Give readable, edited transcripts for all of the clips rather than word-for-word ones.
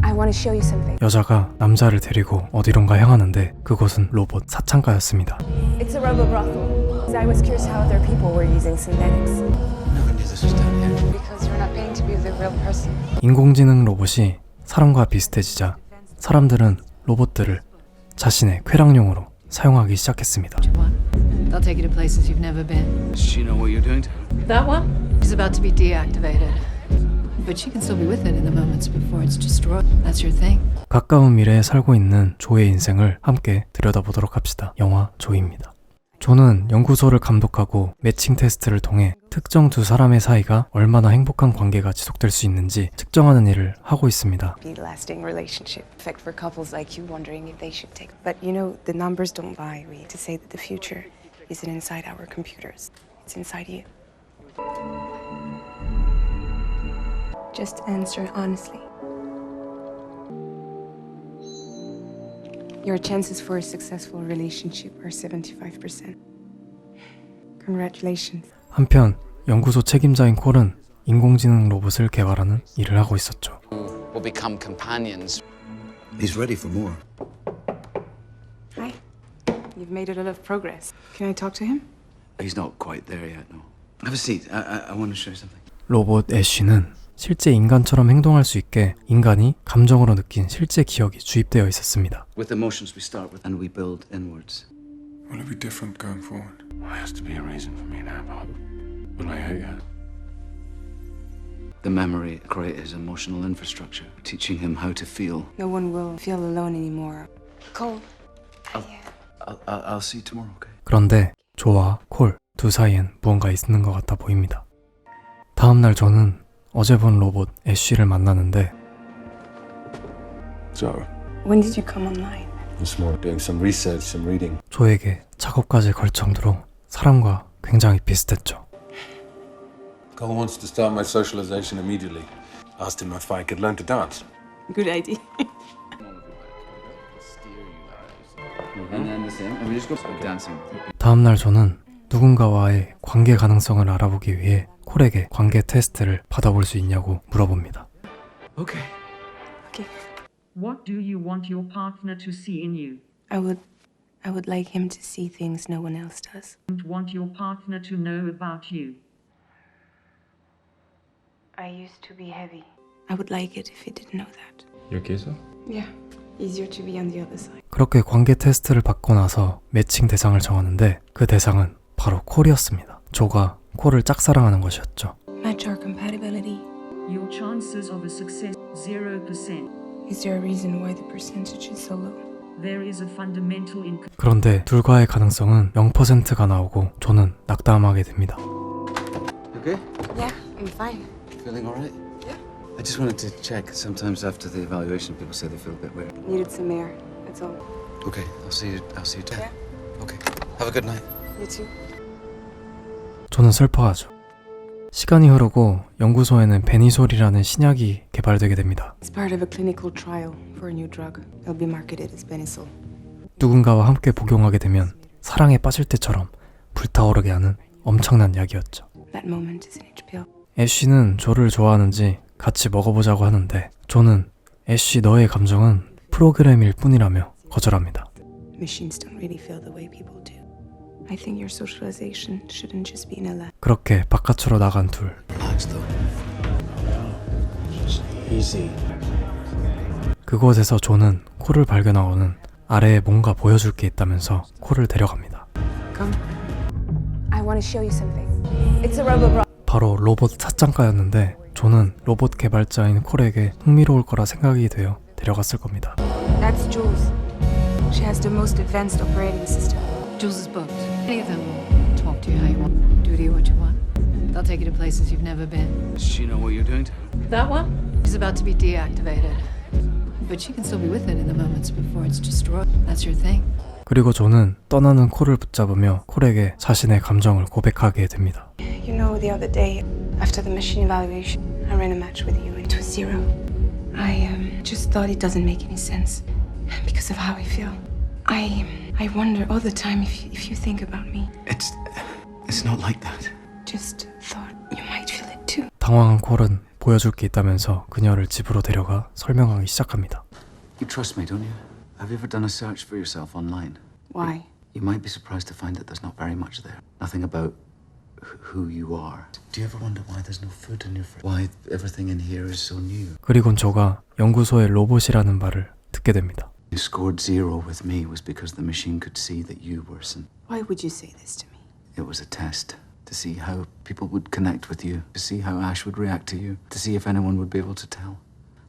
I want to show you something. 여자가 남자를 데리고 어디론가 향하는데 그곳은 로봇 사창가였습니다. It's a robo brothel. I was curious how other people were using synthetics. Never knew this was down here. Because you're not paying to be the real person. 인공지능 로봇이 사람과 비슷해지자 사람들은 로봇들을 자신의 쾌락용으로 사용하기 시작했습니다. They'll take you to places you've never been. Does she know what you're doing to her? That one? She's about to be deactivated. But she can still be with it in the moments before it's destroyed. That's your thing. 가까운 미래에 살고 있는 조의 인생을 함께 들여다보도록 합시다. 영화 조입니다. 조는 연구소를 감독하고 매칭 테스트를 통해 특정 두 사람의 사이가 얼마나 행복한 관계가 지속될 수 있는지 측정하는 일을 하고 있습니다. Be lasting relationship. Perfect for couples like you wondering if they should take. But you know, the numbers don't lie. We to say that the future isn't inside our computers. It's inside you. Just answer honestly. Your chances for a successful relationship are 75%. Congratulations. 한편 연구소 책임자인 콜은 인공지능 로봇을 개발하는 일을 하고 있었죠. Will become companions. He's ready for more. Hi. You've made a lot of progress. Can I talk to him? He's not quite there yet, no. Have a seat. I want to show you something. 로봇 애쉬는 실제 인간처럼 행동할 수 있게 인간이 감정으로 느낀 실제 기억이 주입되어 있었습니다. With emotions we start with and we build inwards. Will it be different going forward? There has to be a reason for me now, Bob. Will I hurt you? The memory create his emotional infrastructure, teaching him how to feel. No one will feel alone anymore. Cole. I'll see you tomorrow, okay? 그런데 조와 콜 두 사이엔 무언가 있는 것 같아 보입니다. 다음날 저는 어제 본 로봇 애쉬를 만나는데 So, When did you come online? this morning doing some research, some reading. 조에게 작업까지 걸 정도로 사람과 굉장히 비슷했죠. Cole wants to start my socialization immediately. Asked him if I could learn to dance. Good idea. And then the same. And we just go dancing. 다음날 저는 누군가와의 관계 가능성을 알아보기 위해 콜에게 관계 테스트를 받아볼 수 있냐고 물어봅니다. Okay. What do you want your partner to see in you? I would like him to see things no one else does. And want your partner to know about you? I used to be heavy. I would like it if he didn't know that. Your kisser? Yeah. Easier to be on the other side. 그렇게 관계 테스트를 받고 나서 매칭 대상을 정하는데 그 대상은 바로 콜이었습니다. 조가 콜을 짝사랑하는 것이었죠. Match our compatibility. Your chances of a success 0%. Is there a reason why the percentage is so low? There is a fundamental 그런데 둘과의 가능성은 0%가 나오고 조는 낙담하게 됩니다. Okay? Yeah, I'm fine. Feeling all right? Yeah. I just wanted to check. Sometimes after the evaluation, people say they feel a bit weird. Needed some air. That's all. Okay, I'll see you tomorrow. Yeah. Okay. Have a good night. You too. 조는 슬퍼하죠. 시간이 흐르고 연구소에는 베니솔이라는 신약이 개발되게 됩니다. It's part of a clinical trial for a new drug. It'll be marketed as Benisol. 누군가와 함께 복용하게 되면 사랑에 빠질 때처럼 불타오르게 하는 엄청난 약이었죠. That moment is an itch pill. 애쉬는 조를 좋아하는지 같이 먹어보자고 하는데 조는 애쉬 너의 감정은 프로그램일 뿐이라며 거절합니다. Machines don't really feel the way people do. I think your socialization shouldn't just be in a lab. 그렇게 바깥으로 나간 둘. Relax, though. Easy. 그곳에서 조는 콜을 발견하고는 아래에 뭔가 보여줄 게 있다면서 콜을 데려갑니다. Come. I want to show you something. It's a robo 바로 로봇 사창가였는데 조는 로봇 개발자인 콜에게 흥미로울 거라 생각이 되어 데려갔을 겁니다. That's Jules. She has the most advanced operating system. Jules is booked. Any of them will talk to you how you want, do to you what you want. They'll take you to places you've never been. Does she know what you're doing to her? That one? She's about to be deactivated. But she can still be with it in the moments before it's destroyed. That's your thing. 그리고 조는 떠나는 콜을 붙잡으며 콜에게 자신의 감정을 고백하게 됩니다. You know, the other day, after the machine evaluation, I ran a match with you. It was 0. I just thought it doesn't make any sense because of how I feel. I wonder all the time if you think about me. It's not like that. Just thought you might feel it too. 당황한 콜은 보여줄 게 있다면서 그녀를 집으로 데려가 설명하기 시작합니다. You trust me, don't you? Have you ever done a search for yourself online? Why? You might be surprised to find that there's not very much there. Nothing about who you are. Do you ever wonder why there's no food in your fridge? Why everything in here is so new? 그리곤 조가 연구소의 로봇이라는 말을 듣게 됩니다. You scored 0 with me was because the machine could see that you worsened. Why would you say this to me? It was a test to see how people would connect with you, to see how Ash would react to you, to see if anyone would be able to tell.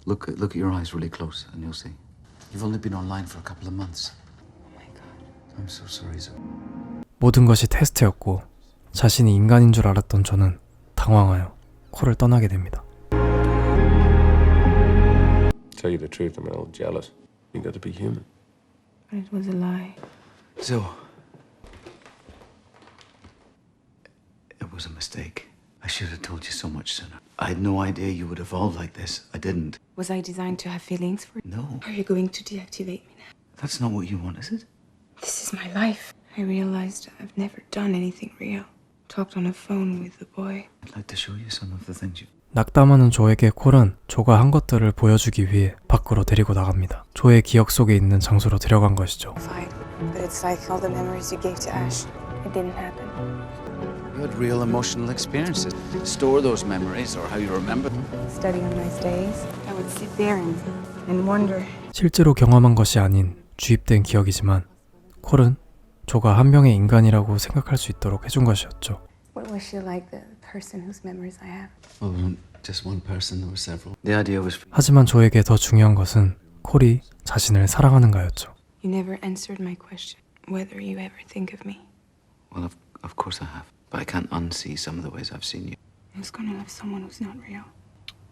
Look at your eyes really close and you'll see. You've only been online for a couple of months. Oh my god. I'm so sorry, Zoe. 모든 것이 테스트였고 자신이 인간인 줄 알았던 저는 당황하여 콜을 떠나게 됩니다. Tell you the truth, I'm a little jealous. You got to be human. But it was a lie. Zoe. It was a mistake. I should have told you so much sooner. I had no idea you would evolve like this. I didn't. Was I designed to have feelings for you? No. Are you going to deactivate me now? That's not what you want, is it? This is my life. I realized I've never done anything real. Talked on a phone with the boy. I'd like to show you some of the things you... 낙담하는 조에게 콜은 조가 한 것들을 보여주기 위해 밖으로 데리고 나갑니다. 조의 기억 속에 있는 장소로 데려간 것이죠. Fine. But it's like all the memories you gave to Ash. It didn't happen. You had real emotional experiences. Store those memories or how you remember them. Study on nice days. I would sit there and wonder. 실제로 경험한 것이 아닌 주입된 기억이지만 콜은 조가 한 명의 인간이라고 생각할 수 있도록 해준 것이었죠. What was she like, the person whose memories I have? Oh, just one person, there were several. The idea was... 하지만 조에게 더 중요한 것은 콜이 자신을 사랑하는가였죠. You never answered my question, whether you ever think of me. Well, of course I have. But I can't unsee some of the ways I've seen you. Who's gonna love someone who's not real?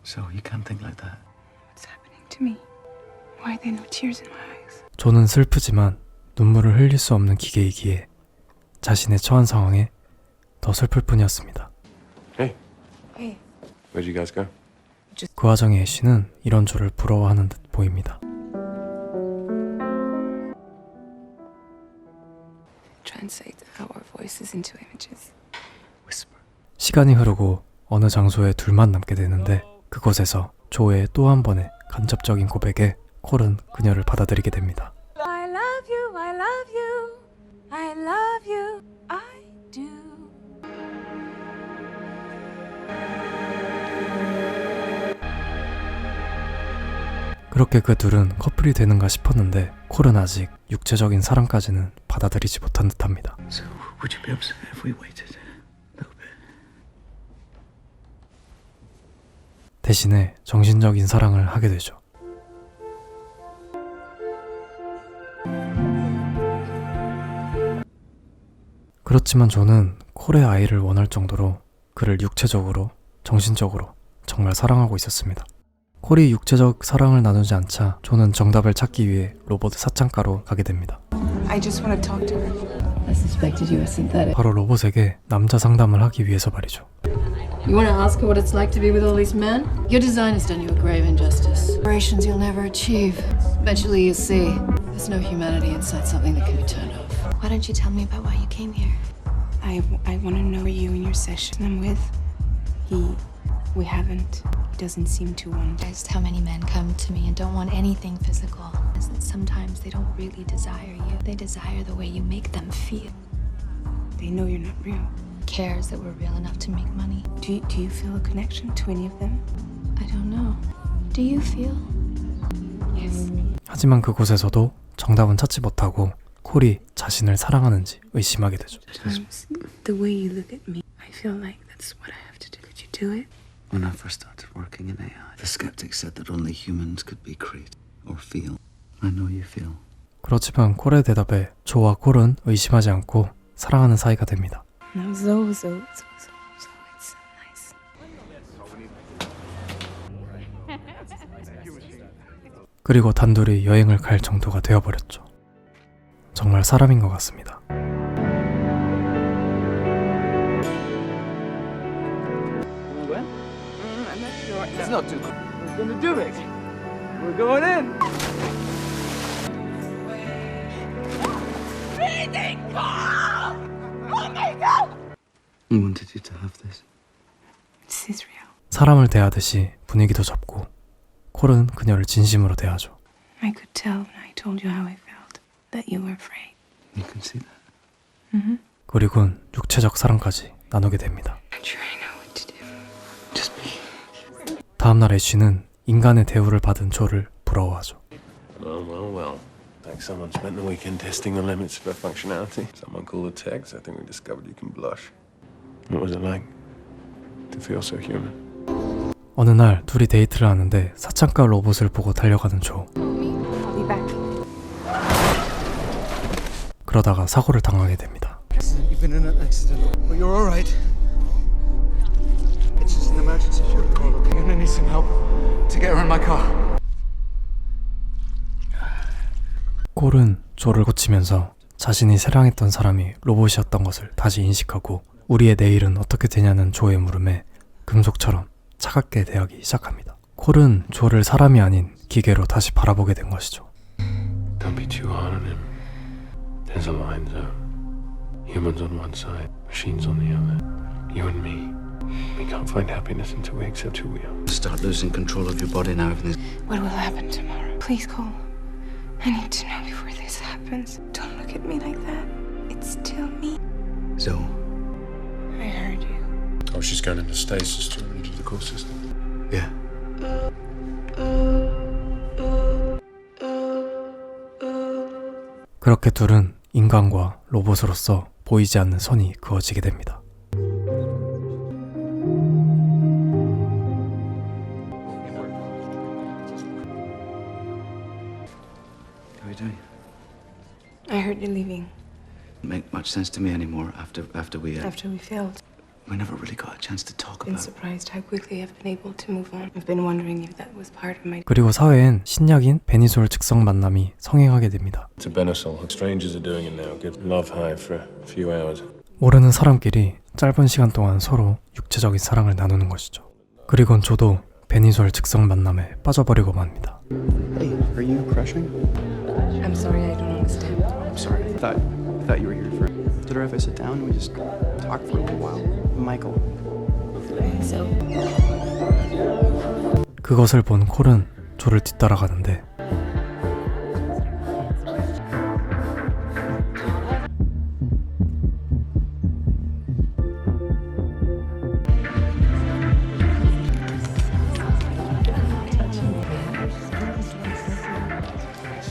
So you can't think like that. What's happening to me? Why are there no tears in my eyes? 조는 슬프지만 눈물을 흘릴 수 없는 기계이기에 자신의 처한 상황에 더 슬플 뿐이었습니다. Hey, Hey, where'd you guys go? 그 와중에 애쉬는 이런 조를 부러워하는 듯 보입니다. translate our voices into images. Whisper. 시간이 흐르고 어느 장소에 둘만 남게 되는데 그곳에서 조의 또 한 번의 간접적인 고백에 콜은 그녀를 받아들이게 됩니다. I love you, I love you, I love you, I do. 그렇게 그 둘은 커플이 되는가 싶었는데 콜은 아직 육체적인 사랑까지는 받아들이지 못한 듯합니다. So would you be upset if we waited a little bit? 대신에 정신적인 사랑을 하게 되죠. 그렇지만 저는 콜의 아이를 원할 정도로 그를 육체적으로, 정신적으로 정말 사랑하고 있었습니다. 콜이 육체적 사랑을 나누지 않자 조는 정답을 찾기 위해 로봇 사창가로 가게 됩니다. I just want to talk to her. I suspected you were synthetic. 바로 로봇에게 남자 상담을 하기 위해서 말이죠. You want to ask her what it's like to be with all these men? Your design has done you a grave injustice. Aspirations you'll never achieve. Eventually you'll see there's no humanity inside something that can be turned off. Why don't you tell me about why you came here? I want to know you and your session I'm with. We haven't. He doesn't seem to want. Just how many men come to me and don't want anything physical. Is that sometimes they don't really desire you. They desire the way you make them feel. They know you're not real. Cares that we're real enough to make money. Do you feel a connection to any of them? I don't know. Do you feel? Yes. 하지만 그곳에서도 정답은 찾지 못하고 콜이 자신을 사랑하는지 의심하게 되죠. Sometimes the way you look at me, I feel like that's what I have to do. Could you do it? When I first started working in AI, the skeptics said that only humans could be created or feel. I know you feel. 그렇지만 콜의 대답에 조와 콜은 의심하지 않고 사랑하는 사이가 됩니다. Now Zoe, it's so nice. 그리고 단둘이 여행을 갈 정도가 되어버렸죠. 정말 사람인 것 같습니다. It's not too. We're gonna do it. We're going in. I wanted you to have this. This is real. 사람을 대하듯이 분위기도 잡고 콜은 그녀를 진심으로 대하죠. I could tell when I told you how I felt that you were afraid. You can see that. 그리고는 육체적 사랑까지 나누게 됩니다. I'm sure I know what to do. Just be. 다음날 애쉬는 인간의 대우를 받은 조를 부러워하죠. Well. Like someone spent the weekend testing the limits of her functionality. Someone called a text. I think we discovered you can blush. What was it like to feel so human? 어느 날 둘이 데이트를 하는데 사창가 로봇을 보고 달려가는 조. I'll be back. 그러다가 사고를 당하게 됩니다. You've been in an accident, but you're all right. It's just an emergency phone call. Okay, I'm gonna need some help to get her in my car. 콜은 조를 고치면서 자신이 사랑했던 사람이 로봇이었던 것을 다시 인식하고 우리의 내일은 어떻게 되냐는 조의 물음에 금속처럼 차갑게 대하기 시작합니다. 콜은 조를 사람이 아닌 기계로 다시 바라보게 된 것이죠. Don't be too hard on him. There's a line zone. Humans on one side, machines on the other. You and me. We can't find happiness until we accept who we are. Start losing control of your body now. Everything's. What will happen tomorrow? Please call. I need to know before this happens. Don't look at me like that. It's still me. So, I heard you. Oh, she's going into stasis to into the core system. yeah. 그렇게 둘은 인간과 로봇으로서 보이지 않는 선이 그어지게 됩니다. How are you doing? I heard you're leaving Doesn't make much sense to me anymore after we after we failed. we never really got a chance to talk I've been about it. surprised how quickly I've been able to move on. I've been wondering if that was part of my. 그리고 사회엔 신약인 베니솔 즉석 만남이 성행하게 됩니다. It's a Benosol. Strangers are doing it now. Good love high for a few hours. 모르는 사람끼리 짧은 시간 동안 서로 육체적인 사랑을 나누는 것이죠. 그리곤 저도 베니솔 즉석 만남에 빠져버리고 맙니다. Hey, are you crushing? I'm sorry, I don't understand. I'm sorry. I thought you were here for. Is it alright if I sit down and we just talk for a little while? Michael. So, 그것을 본 콜은 조를 뒤따라가는데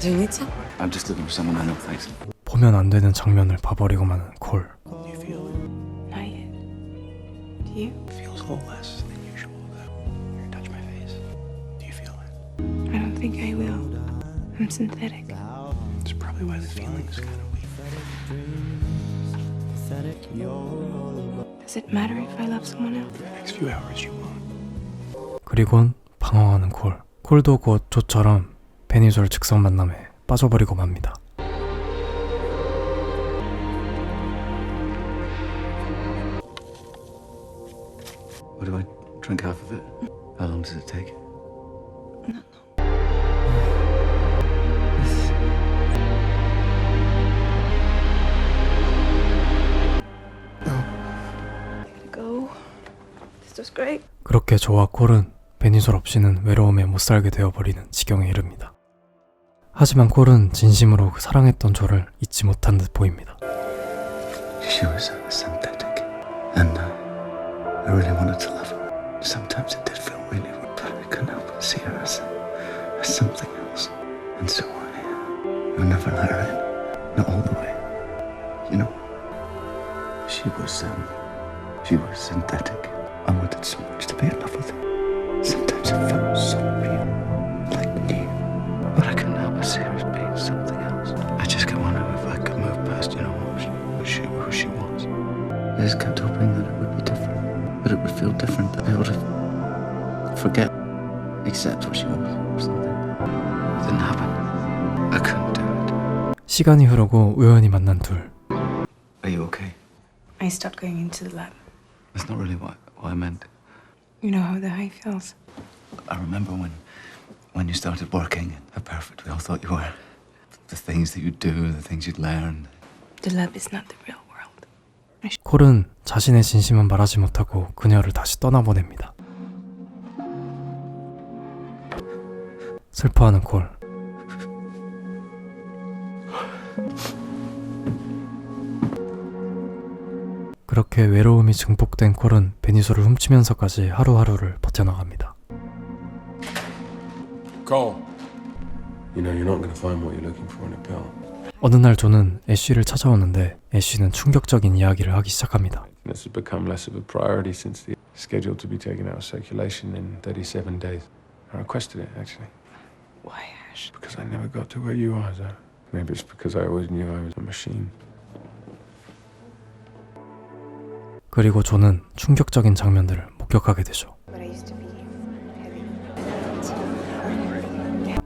do you need some? I'm just looking for someone I know. Thanks. 보면 안 되는 장면을 봐버리고 마는 콜. Do you feel it? Not yet. Do you? It feels a little less than usual, though. Here, touch my face. Do you feel it? I don't think I will. I'm synthetic. It's probably why the feeling's kind of weak. Does it matter if I love someone else? For the next few hours, you won't. 그리곤 방황하는 콜. 콜도 곧 조처럼 베니솔 즉석 만남에 빠져버리고 맙니다. What do I drink half of it? How long does it take? Go. This was great. 그렇게 저와 콜은 베니솔 없이는 외로움에 못 살게 되어버리는 지경에 이릅니다. 하지만 콜은 진심으로 그 사랑했던 조를 잊지 못한 듯 보입니다. She was synthetic, and I really wanted to love her. Sometimes it did feel really weird, but I couldn't help but see her as something else. And so I never let her in, not all the way. You know, she was synthetic. I wanted so much to be in love with her. Sometimes it felt so real, like new, but I couldn't help but see her as being something else. I just kept wondering if I could move past, you know, who she was. I just kept hoping that it would be different, that it would feel different, that I'd be able to forget, accept what she was or something. It didn't happen. I couldn't do it. 시간이 흐르고 우연히 만난 둘. Are you okay? I stopped going into the lab. That's not really what I meant. You know how the high feels. I remember when you started working, how perfect we all thought you were. The things that you'd do, the things you'd learn. The lab is not the real world. 콜은 자신의 진심은 말하지 못하고 그녀를 다시 떠나보냅니다. 슬퍼하는 콜. 그렇게 외로움이 증폭된 콜은 베니소를 훔치면서까지 하루하루를 버텨나갑니다. Cole. You know, you're not going to find what you're looking for in a pill. 어느 날 존은 애쉬를 찾아오는데 애쉬는 충격적인 이야기를 하기 시작합니다. This has become less of a priority since the scheduled to be taken out of circulation in 37 days. I requested it, actually. Why, Ash? Because I never got to where you are, Zoe. Maybe it's because I always knew I was a machine. 그리고 존은 충격적인 장면들을 목격하게 되죠. But I used to be heavy.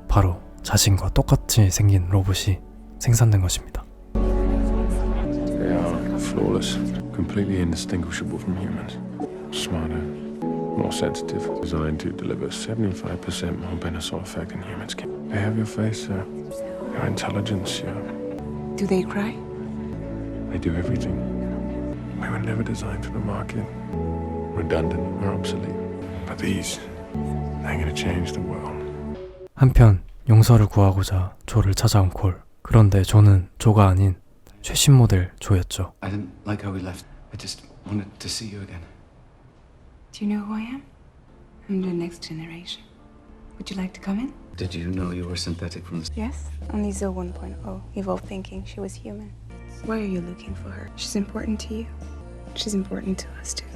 바로 자신과 똑같이 생긴 로봇이 생산된 것입니다. They are flawless, completely indistinguishable from humans. Smarter, more sensitive, designed to deliver 75% more Benasol effect than humans can. They have your face, your intelligence, Do they cry? They do everything. We were never designed for the market. Redundant or obsolete. But these, they're gonna change the world. 한편 용서를 구하고자 조를 찾아온 콜. 그런데 조는 조가 아닌 최신 모델 조였죠. I didn't like how we left. I just wanted to see you again. Do you know who I am? I'm the next generation. Would you like to come in? Did you know you were synthetic from the... Yes. Only Zoe 1.0 evolved thinking she was human. Why are you looking for her? She's important to you. She's important to us too.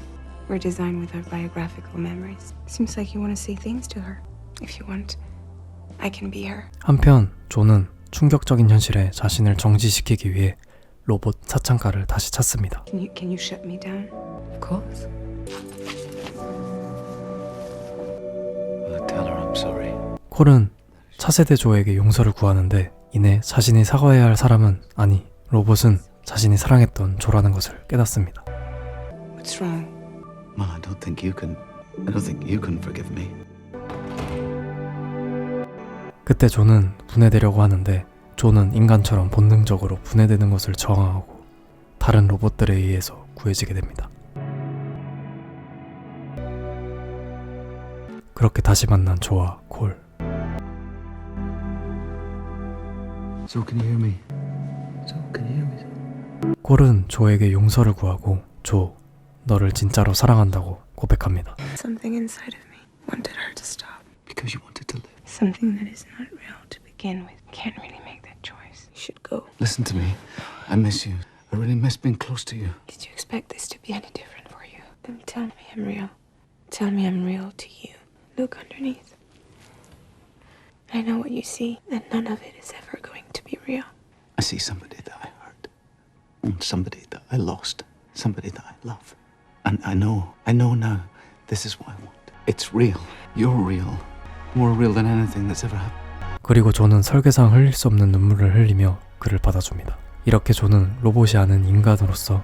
We're designed with our biographical memories. Seems like you want to say things to her. If you want, I can be her. 한편 조는 충격적인 현실에 자신을 정지시키기 위해 로봇 차창가를 다시 찾습니다. Can you shut me down? Of course. Well, tell her I'm sorry. 콜은 차세대 조에게 용서를 구하는데 이내 자신이 사과해야 할 사람은 아니 로봇은 자신이 사랑했던 조라는 것을 깨닫습니다. What's wrong? Well, I don't think you can forgive me. 그때 조는 분해되려고 하는데 조는 인간처럼 본능적으로 분해되는 것을 저항하고 다른 로봇들에 의해서 구해지게 됩니다. 그렇게 다시 만난 조와 콜. So can you hear me? So can you hear me? 콜은 조에게 용서를 구하고 조, 너를 진짜로 사랑한다고 고백합니다. Something inside of me wanted her to stop. Because you wanted to live. Something that is not real to begin with. Can't really make that choice. You should go. Listen to me. I miss you. I really miss being close to you. Did you expect this to be any different for you? Then tell me I'm real. Tell me I'm real to you. Look underneath. I know what you see, and none of it is ever going to be real. I see somebody that I hurt. Somebody that I lost. Somebody that I love. And I know now this is what I want. It's real. You're real. More real than anything that's ever happened. 그리고 조는 설계상 흘릴 수 없는 눈물을 흘리며 그를 받아줍니다. 이렇게 조는 로봇이 아닌 인간으로서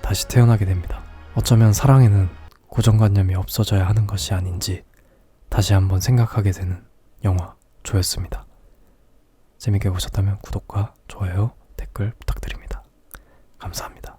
다시 태어나게 됩니다. 어쩌면 사랑에는 고정관념이 없어져야 하는 것이 아닌지 다시 한번 생각하게 되는 영화 조였습니다. 재밌게 보셨다면 구독과 좋아요, 댓글 부탁드립니다. 감사합니다.